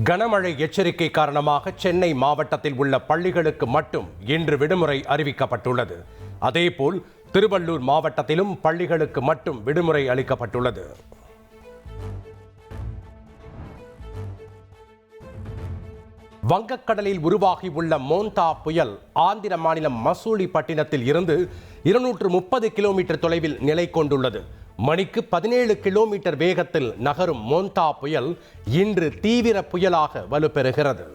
கனமழை எச்சரிக்கை காரணமாக சென்னை மாவட்டத்தில் உள்ள பள்ளிகளுக்கு மட்டும் இன்று விடுமுறை அறிவிக்கப்பட்டுள்ளது. அதேபோல் திருவள்ளூர் மாவட்டத்திலும் பள்ளிகளுக்கு மட்டும் விடுமுறை அளிக்கப்பட்டுள்ளது. வங்கக்கடலில் உருவாகியுள்ள மோந்தா புயல் ஆந்திர மாநிலம் மசூலிப்பட்டினத்தில் இருந்து 230 கிலோமீட்டர் தொலைவில் நிலை கொண்டுள்ளது. மணிக்கு 17 கிலோமீட்டர் வேகத்தில் நகரும் மோந்தா புயல் இன்று தீவிர புயலாக வலுப்பெறுகிறது.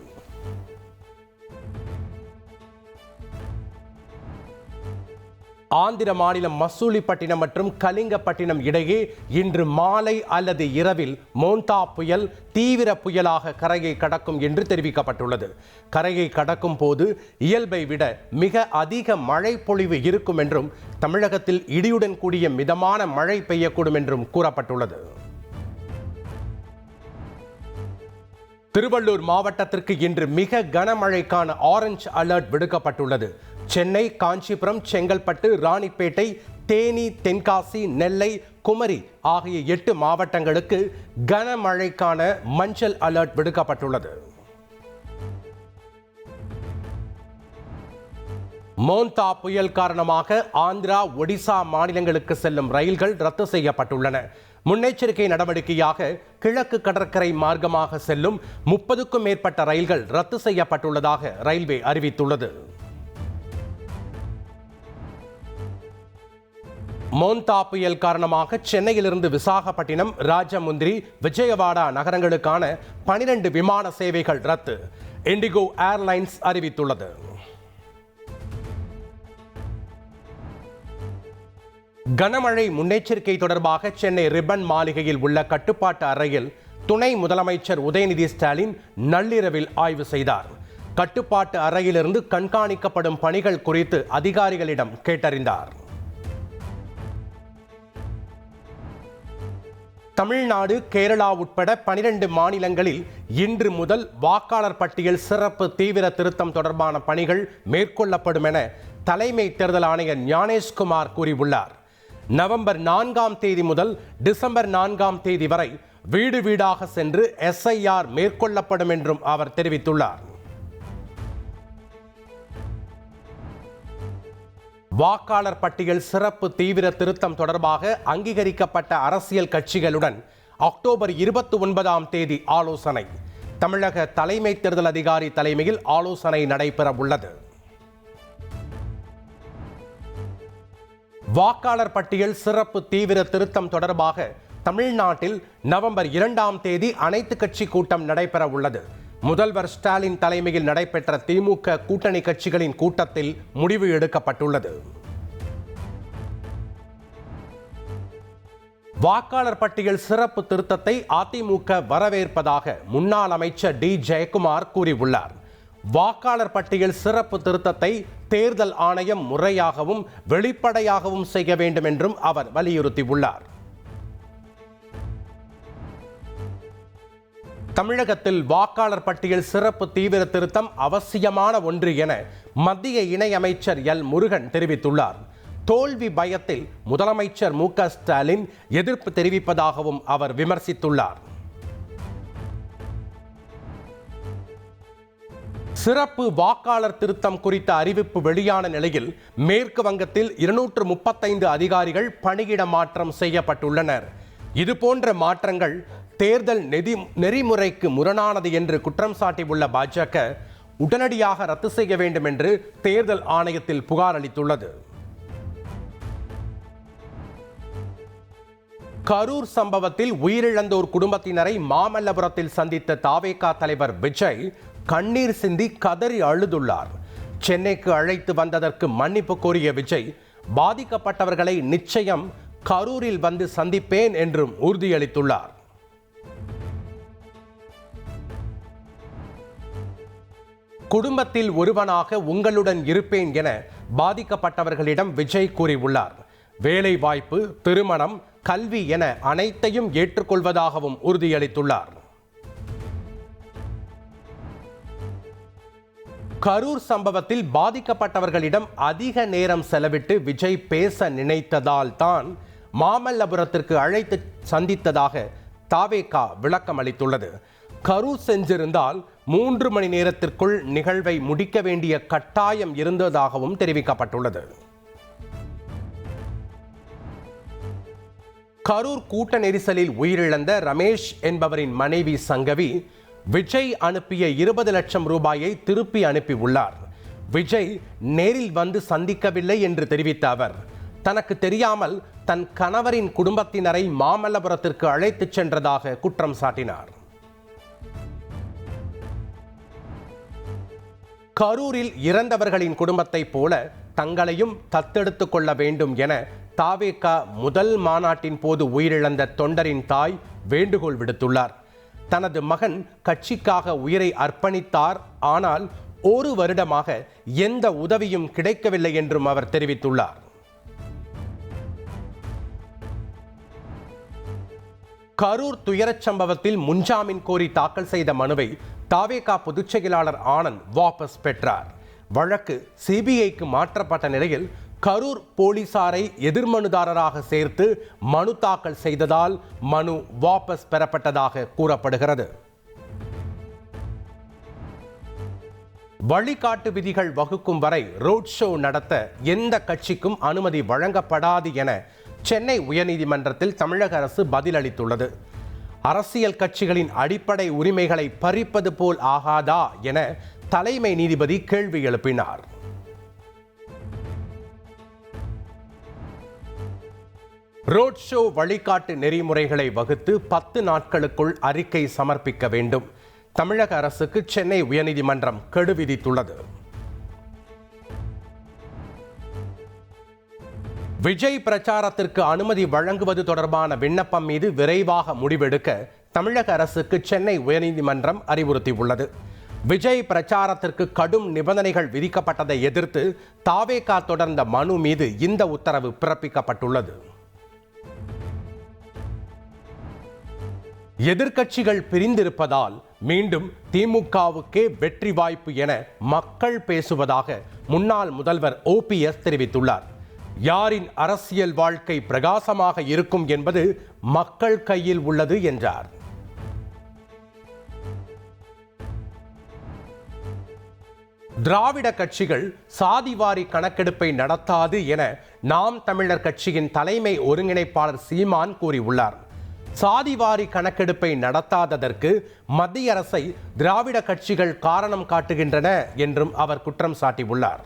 ஆந்திர மாநிலம் மசூலிப்பட்டினம் மற்றும் கலிங்கப்பட்டினம் இடையே இன்று மாலை அல்லது இரவில் மோந்தா புயல் தீவிர புயலாக கரையை கடக்கும் என்று தெரிவிக்கப்பட்டுள்ளது. கரையை கடக்கும் போது இயல்பை விட மிக அதிக மழை பொழிவு இருக்கும் என்றும் தமிழகத்தில் இடியுடன் கூடிய மிதமான மழை பெய்யக்கூடும் என்றும் கூறப்பட்டுள்ளது. திருவள்ளூர் மாவட்டத்திற்கு இன்று மிக கனமழைக்கான ஆரஞ்சு அலர்ட் விடுக்கப்பட்டுள்ளது. சென்னை, காஞ்சிபுரம், செங்கல்பட்டு, ராணிப்பேட்டை, தேனி, தென்காசி, நெல்லை, குமரி ஆகிய 8 மாவட்டங்களுக்கு கனமழைக்கான மஞ்சள் அலர்ட் விடுக்கப்பட்டுள்ளது. மோந்தா புயல் காரணமாக ஆந்திரா, ஒடிசா மாநிலங்களுக்கு செல்லும் ரயில்கள் ரத்து செய்யப்பட்டுள்ளன. முன்னெச்சரிக்கை நடவடிக்கையாக கிழக்கு கடற்கரை மார்க்கமாக செல்லும் 30க்கும் மேற்பட்ட ரயில்கள் ரத்து செய்யப்பட்டுள்ளதாக ரயில்வே அறிவித்துள்ளது. மோந்தா புயல் காரணமாக சென்னையிலிருந்து விசாகப்பட்டினம், ராஜமுந்திரி, விஜயவாடா நகரங்களுக்கான 12 விமான சேவைகள் ரத்து. இண்டிகோ ஏர்லைன்ஸ் அறிவித்துள்ளது. கனமழை முன்னெச்சரிக்கை தொடர்பாக சென்னை ரிப்பன் மாளிகையில் உள்ள கட்டுப்பாட்டு அறையில் துணை முதலமைச்சர் உதயநிதி ஸ்டாலின் நள்ளிரவில் ஆய்வு செய்தார். கட்டுப்பாட்டு அறையிலிருந்து கண்காணிக்கப்படும் பணிகள் குறித்து அதிகாரிகளிடம் கேட்டறிந்தார். தமிழ்நாடு, கேரளா உட்பட 12 மாநிலங்களில் இன்று முதல் வாக்காளர் பட்டியல் சிறப்பு தீவிர திருத்தம் தொடர்பான பணிகள் மேற்கொள்ளப்படும் என தலைமை தேர்தல் ஆணையர் ஞானேஷ்குமார் கூறியுள்ளார். நவம்பர் 4ஆம் தேதி முதல் டிசம்பர் 4ஆம் தேதி வரை வீடு வீடாக சென்று SIR மேற்கொள்ளப்படும் என்றும் அவர் தெரிவித்துள்ளார். வாக்காளர் பட்டியல் சிறப்பு தீவிர திருத்தம் தொடர்பாக அங்கீகரிக்கப்பட்ட அரசியல் கட்சிகளுடன் அக்டோபர் 29ஆம் தேதி ஆலோசனை. தமிழக தலைமை தேர்தல் அதிகாரி தலைமையில் ஆலோசனை நடைபெற உள்ளது. வாக்காளர் பட்டியல் சிறப்பு தீவிர திருத்தம் தொடர்பாக தமிழ்நாட்டில் நவம்பர் 2ஆம் தேதி அனைத்து கட்சி கூட்டம் நடைபெற உள்ளது. முதல்வர் ஸ்டாலின் தலைமையில் நடைபெற்ற திமுக கூட்டணி கட்சிகளின் கூட்டத்தில் முடிவு எடுக்கப்பட்டுள்ளது. வாக்காளர் பட்டியல் சிறப்பு திருத்தத்தை அதிமுக வரவேற்பதாக முன்னாள் அமைச்சர் டி ஜெயக்குமார் கூறியுள்ளார். வாக்காளர் பட்டியல் சிறப்பு திருத்தத்தை தேர்தல் ஆணையம் முறையாகவும் வெளிப்படையாகவும் செய்ய வேண்டும் என்றும் அவர் வலியுறுத்தியுள்ளார். தமிழகத்தில் வாக்காளர் பட்டியல் சிறப்பு தீவிர திருத்தம் அவசியமான ஒன்று என மத்திய இணையமைச்சர் எல் முருகன் தெரிவித்துள்ளார். தோல்வி பயத்தில் முதலமைச்சர் மு.க. ஸ்டாலின் எதிர்ப்பு தெரிவிப்பதாகவும் அவர் விமர்சித்துள்ளார். சிறப்பு வாக்காளர் திருத்தம் குறித்த அறிவிப்பு வெளியான நிலையில் மேற்கு வங்கத்தில் 235 அதிகாரிகள் பணியிட மாற்றம் செய்யப்பட்டுள்ளனர். இதுபோன்ற மாற்றங்கள் தேர்தல் நெறிமுறைக்கு முரணானது என்று குற்றம் சாட்டியுள்ள பாஜக உடனடியாக ரத்து செய்ய வேண்டும் என்று தேர்தல் ஆணையத்தில் புகார் அளித்துள்ளது. கரூர் சம்பவத்தில் உயிரிழந்தோர் குடும்பத்தினரை மாமல்லபுரத்தில் சந்தித்த தாவேகா தலைவர் விஜய் கண்ணீர் சிந்தி கதறி அழுதுள்ளார். சென்னைக்கு அழைத்து வந்ததற்கு மன்னிப்பு கோரிய விஜய் பாதிக்கப்பட்டவர்களை நிச்சயம் கரூரில் வந்து சந்திப்பேன் என்றும் உறுதியளித்துள்ளார். குடும்பத்தில் ஒருவனாக உங்களுடன் இருப்பேன் என பாதிக்கப்பட்டவர்களிடம் விஜய் கூறியுள்ளார். வேலை வாய்ப்பு, திருமணம், கல்வி என அனைத்தையும் ஏற்றுக்கொள்வதாகவும் உறுதியளித்துள்ளார். கரூர் சம்பவத்தில் பாதிக்கப்பட்டவர்களிடம் அதிக நேரம் செலவிட்டு விஜய் பேச நினைத்ததால் தான் மாமல்லபுரத்திற்கு அழைத்து சந்தித்ததாக தாவேகா விளக்கம் அளித்துள்ளது. கரூர் சென்றிருந்தால் 3 மணி நேரத்திற்குள் நிகழ்வை முடிக்க வேண்டிய கட்டாயம் இருந்ததாகவும் தெரிவிக்கப்பட்டுள்ளது. கரூர் கூட்ட நெரிசலில் உயிரிழந்த ரமேஷ் என்பவரின் மனைவி சங்கவி விஜய் அனுப்பிய 20 லட்சம் ரூபாயை திருப்பி அனுப்பியுள்ளார். விஜய் நேரில் வந்து சந்திக்கவில்லை என்று தெரிவித்த அவர், தனக்கு தெரியாமல் தன் கணவரின் குடும்பத்தினரை மாமல்லபுரத்திற்கு அழைத்துச் சென்றதாக குற்றம் சாட்டினார். கரூரில் இறந்தவர்களின் குடும்பத்தைப் போல தங்களையும் தத்தெடுத்துக் கொள்ள வேண்டும் என தாவேக முதல் மாநாட்டின் போது உயிரிழந்த தொண்டரின் தாய் வேண்டுகோள் விடுத்துள்ளார். தனது மகன் கட்சிக்காக உயிரை அர்ப்பணித்தார், ஆனால் 1 வருடமாக எந்த உதவியும் கிடைக்கவில்லை என்றும் அவர் தெரிவித்துள்ளார். கரூர் துயரச் சம்பவத்தில் முன்ஜாமீன் கோரி தாக்கல் செய்த மனுவை தாவேகா பொதுச் செயலாளர் ஆனந்த் வாபஸ் பெற்றார். வழக்கு சிபிஐக்கு மாற்றப்பட்ட நிலையில் கரூர் போலீசாரை எதிர்மனுதாரராக சேர்த்து மனு தாக்கல் செய்ததால் மனு வாபஸ் பெறப்பட்டதாக கூறப்படுகிறது. வழிகாட்டு விதிகள் வகுக்கும் வரை ரோட் ஷோ நடத்த எந்த கட்சிக்கும் அனுமதி வழங்கப்படாது என சென்னை உயர்நீதிமன்றத்தில் தமிழக அரசு பதிலளித்துள்ளது. அரசியல் கட்சிகளின் அடிப்படை உரிமைகளை பறிப்பது போல் ஆகாதா என தலைமை நீதிபதி கேள்வி எழுப்பினார். ரோட் ஷோ வழிகாட்டு நெறிமுறைகளை வகுத்து 10 நாட்களுக்குள் அறிக்கை சமர்ப்பிக்க வேண்டும். தமிழக அரசுக்கு சென்னை உயர்நீதிமன்றம் கெடு விதித்துள்ளது. விஜய் பிரச்சாரத்திற்கு அனுமதி வழங்குவது தொடர்பான விண்ணப்பம் மீது விரைவாக முடிவெடுக்க தமிழக அரசுக்கு சென்னை உயர்நீதிமன்றம் அறிவுறுத்தியுள்ளது. விஜய் பிரச்சாரத்திற்கு கடும் நிபந்தனைகள் விதிக்கப்பட்டதை எதிர்த்து தாவேகா தொடர்ந்த மனு மீது இந்த உத்தரவு பிறப்பிக்கப்பட்டுள்ளது. எதிர்க்கட்சிகள் பிரிந்திருப்பதால் மீண்டும் திமுகவுக்கே வெற்றி வாய்ப்பு என மக்கள் பேசுவதாக முன்னாள் முதல்வர் OPS தெரிவித்துள்ளார். யாரின் அரசியல் வாழ்க்கை பிரகாசமாக இருக்கும் என்பது மக்கள் கையில் உள்ளது என்றார். திராவிட கட்சிகள் சாதிவாரி கணக்கெடுப்பை நடத்தாது என நாம் தமிழர் கட்சியின் தலைமை ஒருங்கிணைப்பாளர் சீமான் கூறியுள்ளார். சாதிவாரி கணக்கெடுப்பை நடத்தாததற்கு மத்திய அரசை திராவிட கட்சிகள் காரணம் காட்டுகின்றன என்றும் அவர் குற்றம் சாட்டியுள்ளார்.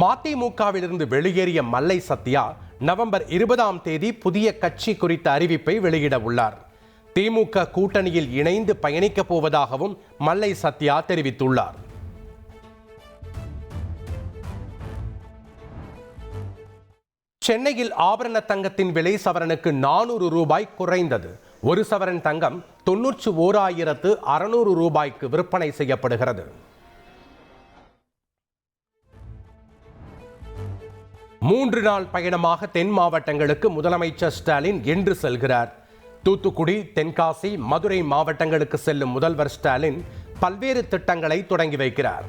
மதிமுகவிலிருந்து வெளியேறிய மல்லை சத்யா நவம்பர் 20ஆம் தேதி புதிய கட்சி குறித்த அறிவிப்பை வெளியிட உள்ளார். திமுக கூட்டணியில் இணைந்து பயணிக்கப் போவதாகவும் மல்லை சத்யா தெரிவித்துள்ளார். சென்னையில் ஆபரண தங்கத்தின் விலை சவரனுக்கு 400 ரூபாய் குறைந்தது. 1 சவரன் தங்கம் 91,600 ரூபாய்க்கு விற்பனை செய்யப்படுகிறது. 3 நாள் பயணமாக தென் மாவட்டங்களுக்கு முதலமைச்சர் ஸ்டாலின் இன்று செல்கிறார். தூத்துக்குடி, தென்காசி, மதுரை மாவட்டங்களுக்கு செல்லும் முதல்வர் ஸ்டாலின் பல்வேறு திட்டங்களை தொடங்கி வைக்கிறார்.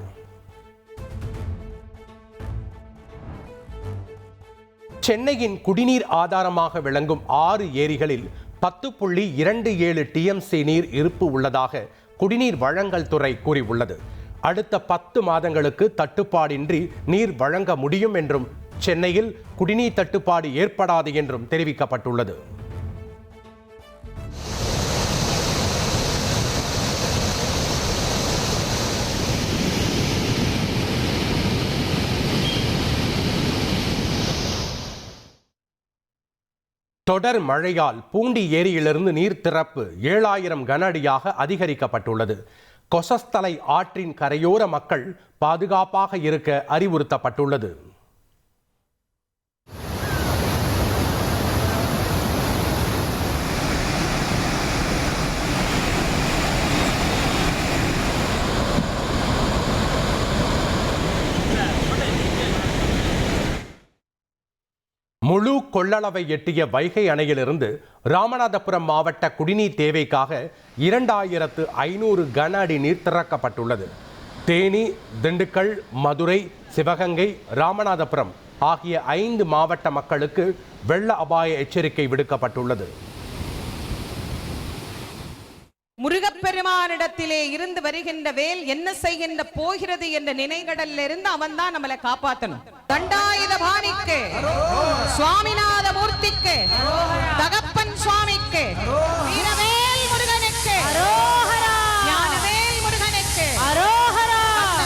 சென்னையின் குடிநீர் ஆதாரமாக விளங்கும் 6 ஏரிகளில் 10.27 TMC நீர் இருப்பு உள்ளதாக குடிநீர் வழங்கல் துறை கூறியுள்ளது. அடுத்த 10 மாதங்களுக்கு தட்டுப்பாடின்றி நீர் வழங்க முடியும் என்றும் சென்னையில் குடிநீர் தட்டுப்பாடு ஏற்படாது என்றும் தெரிவிக்கப்பட்டுள்ளது. தொடர் மழையால் பூண்டி ஏரியிலிருந்து நீர் திறப்பு 7000 கன அடியாக அதிகரிக்கப்பட்டுள்ளது. கொசஸ்தலை ஆற்றின் கரையோர மக்கள் பாதுகாப்பாக இருக்க அறிவுறுத்தப்பட்டுள்ளது. முழு கொள்ளளவை எட்டிய வைகை அணையிலிருந்து ராமநாதபுரம் மாவட்ட குடிநீர் தேவைக்காக 2500 கன அடி நீர் திறக்கப்பட்டுள்ளது. தேனி, திண்டுக்கல், மதுரை, சிவகங்கை, ராமநாதபுரம் ஆகிய 5 மாவட்ட மக்களுக்கு வெள்ள அபாய எச்சரிக்கை விடுக்கப்பட்டுள்ளது. முருகப்பெருமானிடத்திலே இருந்து வருகின்ற வேல் என்ன செய்கின்ற போகிறது என்ற நினைகடல்ல இருந்து அவன் தான் நம்மளை காப்பாற்றணும். தண்டாயுத பாணிக்கு, சுவாமிநாத மூர்த்திக்கு, தகப்பன் சுவாமிக்கு, வீரவேல் முருகனுக்கு, ஞானவேல் முருகனுக்கு,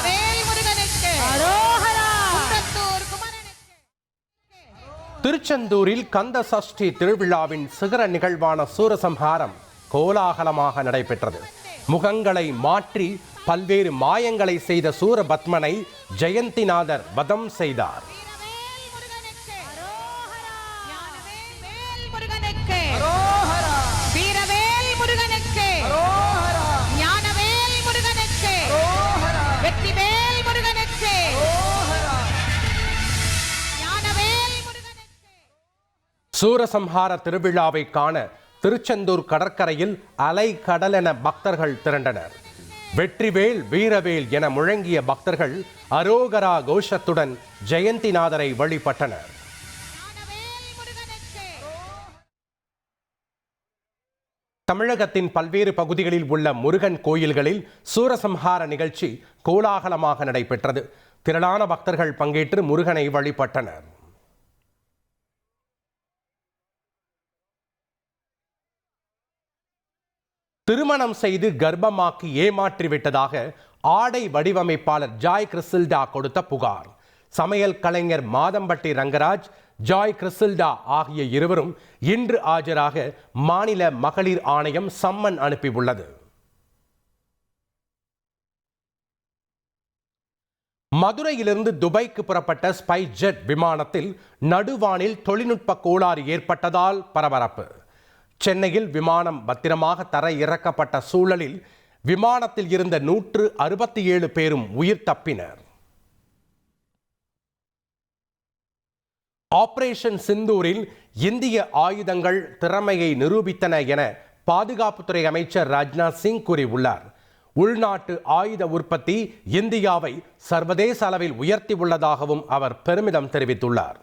வேல் முருகனுக்கு, திருச்செந்தூரில் கந்த சஷ்டி திருவிழாவின் சிகர நிகழ்வான சூரசம்ஹாரம் கோலாகலமாக நடைபெற்றது. முகங்களை மாற்றி பல்வேறு மாயங்களை செய்த சூரபத்மனை ஜெயந்திநாதர் வதம் செய்தார். சூரசம்ஹார திருவிழாவை காண திருச்செந்தூர் கடற்கரையில் அலை கடலென பக்தர்கள் திரண்டனர். வெற்றிவேல் வீரவேல் என முழங்கிய பக்தர்கள் அரோகரா கோஷத்துடன் ஜெயந்திநாதரை வழிபட்டனர். தமிழகத்தின் பல்வேறு பகுதிகளில் உள்ள முருகன் கோயில்களில் சூரசம்ஹார நிகழ்ச்சி கோலாகலமாக நடைபெற்றது. திரளான பக்தர்கள் பங்கேற்று முருகனை வழிபட்டனர். திருமணம் செய்து கர்ப்பமாக்கி ஏமாற்றிவிட்டதாக ஆடை வடிவமைப்பாளர் ஜாய் கிறிசில்டா கொடுத்த புகார். சமையல் கலைஞர் மாதம்பட்டி ரங்கராஜ், ஜாய் கிறிசில்டா ஆகிய இருவரும் இன்று ஆஜராக மாநில மகளிர் ஆணையம் சம்மன் அனுப்பியுள்ளது. மதுரையிலிருந்து துபாய்க்கு புறப்பட்ட ஸ்பைஸ் ஜெட் விமானத்தில் நடுவானில் தொழில்நுட்ப கோளாறு ஏற்பட்டதால் பரபரப்பு. சென்னையில் விமானம் பத்திரமாக தரை இறக்கப்பட்ட சூழலில் விமானத்தில் இருந்த 167 பேரும் உயிர் தப்பினர். ஆபரேஷன் சிந்தூரில் இந்திய ஆயுதங்கள் திறமையை நிரூபித்தன என பாதுகாப்புத்துறை அமைச்சர் ராஜ்நாத் சிங் கூறியுள்ளார். உள்நாட்டு ஆயுத உற்பத்தி இந்தியாவை சர்வதேச அளவில் உயர்த்தியுள்ளதாகவும் அவர் பெருமிதம் தெரிவித்துள்ளார்.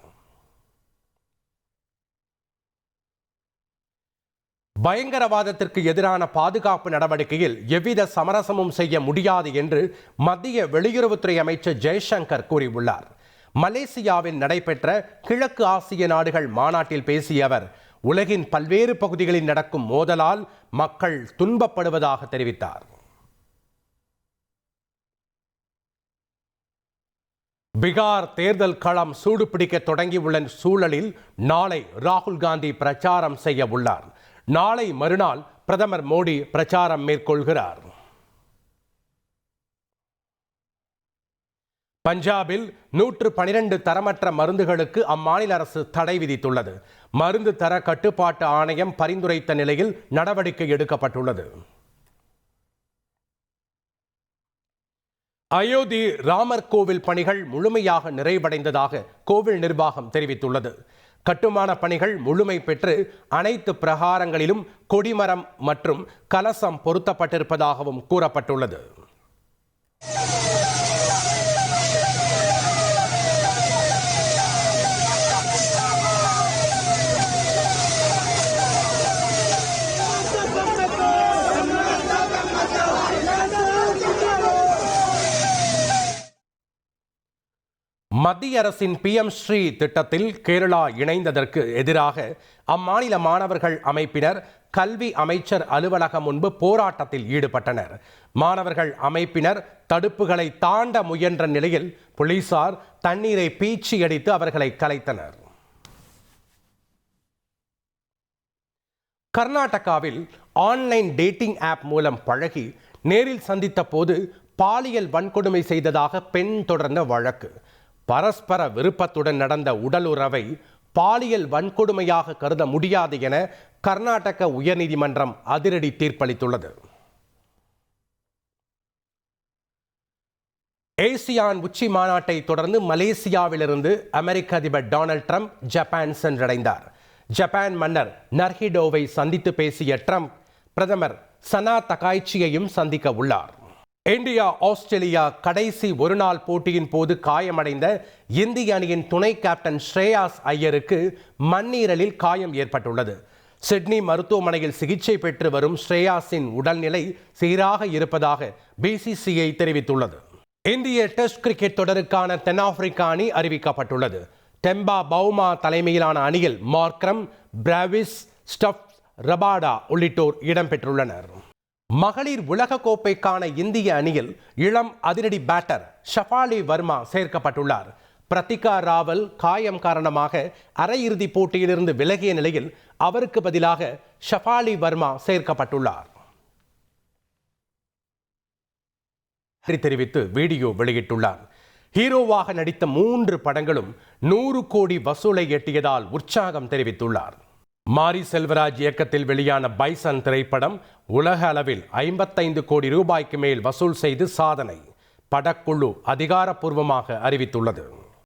பயங்கரவாதத்திற்கு எதிரான பாதுகாப்பு நடவடிக்கையில் எவ்வித சமரசமும் செய்ய முடியாது என்று மத்திய வெளியுறவுத்துறை அமைச்சர் ஜெய்சங்கர் கூறியுள்ளார். மலேசியாவில் நடைபெற்ற கிழக்கு ஆசிய நாடுகள் மாநாட்டில் பேசிய அவர், உலகின் பல்வேறு பகுதிகளில் நடக்கும் மோதலால் மக்கள் துன்பப்படுவதாக தெரிவித்தார். பீகார் தேர்தல் களம் சூடுபிடிக்க தொடங்கியுள்ள சூழலில் நாளை ராகுல் காந்தி பிரச்சாரம் செய்ய உள்ளார். நாளை மறுநாள் பிரதமர் மோடி பிரச்சாரம் மேற்கொள்கிறார். பஞ்சாபில் 112 தரமற்ற மருந்துகளுக்கு அம்மாநில அரசு தடை விதித்துள்ளது. மருந்து தர கட்டுப்பாட்டு ஆணையம் பரிந்துரைத்த நிலையில் நடவடிக்கை எடுக்கப்பட்டுள்ளது. அயோத்தி ராமர் கோவில் பணிகள் முழுமையாக நிறைவடைந்ததாக கோவில் நிர்வாகம் தெரிவித்துள்ளது. கட்டுமான பணிகள் முழுமை பெற்று அனைத்து பிரகாரங்களிலும் கொடிமரம் மற்றும் கலசம் பொருத்தப்பட்டிருப்பதாகவும் கூறப்பட்டுள்ளது. மத்திய அரசின் PM ஸ்ரீ திட்டத்தில் கேரளா இணைந்ததற்கு எதிராக அம்மாநில மாணவர்கள் அமைப்பினர் கல்வி அமைச்சர் அலுவலகம் முன்பு போராட்டத்தில் ஈடுபட்டனர். மாணவர்கள் அமைப்பினர் தடுப்புகளை தாண்ட முயன்ற நிலையில் போலீசார் தண்ணீரை பீச்சி அடித்து அவர்களை கலைத்தனர். கர்நாடகாவில் ஆன்லைன் டேட்டிங் ஆப் மூலம் பழகி நேரில் சந்தித்த போது பாலியல் வன்கொடுமை செய்ததாக பெண் தொடர்ந்த வழக்கு. பரஸ்பர விருப்பத்துடன் நடந்த உடலுறவை பாலியல் வன்கொடுமையாக கருத முடியாது என கர்நாடக உயர்நீதிமன்றம் அதிரடி தீர்ப்பளித்துள்ளது. ஏசியான் உச்சி மாநாட்டை தொடர்ந்து மலேசியாவிலிருந்து அமெரிக்க அதிபர் டொனால்ட் ட்ரம்ப் ஜப்பான் சென்றடைந்தார். ஜப்பான் மன்னர் நர்ஹிடோவை சந்தித்து பேசிய ட்ரம்ப் பிரதமர் சனா தகாய்ச்சியையும் சந்திக்க உள்ளார். இந்தியா ஆஸ்திரேலியா கடைசி ஒருநாள் போட்டியின் போது காயமடைந்த இந்திய அணியின் துணை கேப்டன் ஸ்ரேயாஸ் ஐயருக்கு மண்ணீரலில் காயம் ஏற்பட்டுள்ளது. சிட்னி மருத்துவமனையில் சிகிச்சை பெற்று வரும் ஸ்ரேயாஸின் உடல்நிலை சீராக இருப்பதாக BCCI தெரிவித்துள்ளது. இந்திய டெஸ்ட் கிரிக்கெட் தொடருக்கான தென்னாப்பிரிக்க அணி அறிவிக்கப்பட்டுள்ளது. டெம்பா பவுமா தலைமையிலான அணியில் மார்க்ரம், பிராவிஸ், ஸ்டப், ரபாடா உள்ளிட்டோர் இடம்பெற்றுள்ளனர். மகளிர் உலகக்கோப்பைக்கான இந்திய அணியில் இளம் அதிரடி பேட்டர் ஷஃபாலி வர்மா சேர்க்கப்பட்டுள்ளார். பிரத்திகா ராவல் காயம் காரணமாக அரையிறுதிப் போட்டியிலிருந்து விலகிய நிலையில் அவருக்கு பதிலாக ஷஃபாலி வர்மா சேர்க்கப்பட்டுள்ளார் தெரிவித்து வீடியோ வெளியிட்டுள்ளார். ஹீரோவாக நடித்த 3 படங்களும் 100 கோடி வசூலை எட்டியதால் உற்சாகம் தெரிவித்துள்ளார். மாரி செல்வராஜ் இயக்கத்தில் வெளியான பைசன் திரைப்படம் உலக அளவில் 55 கோடி ரூபாய்க்கு மேல் வசூல் செய்து சாதனை படக்குழு அதிகாரப்பூர்வமாக அறிவித்துள்ளது.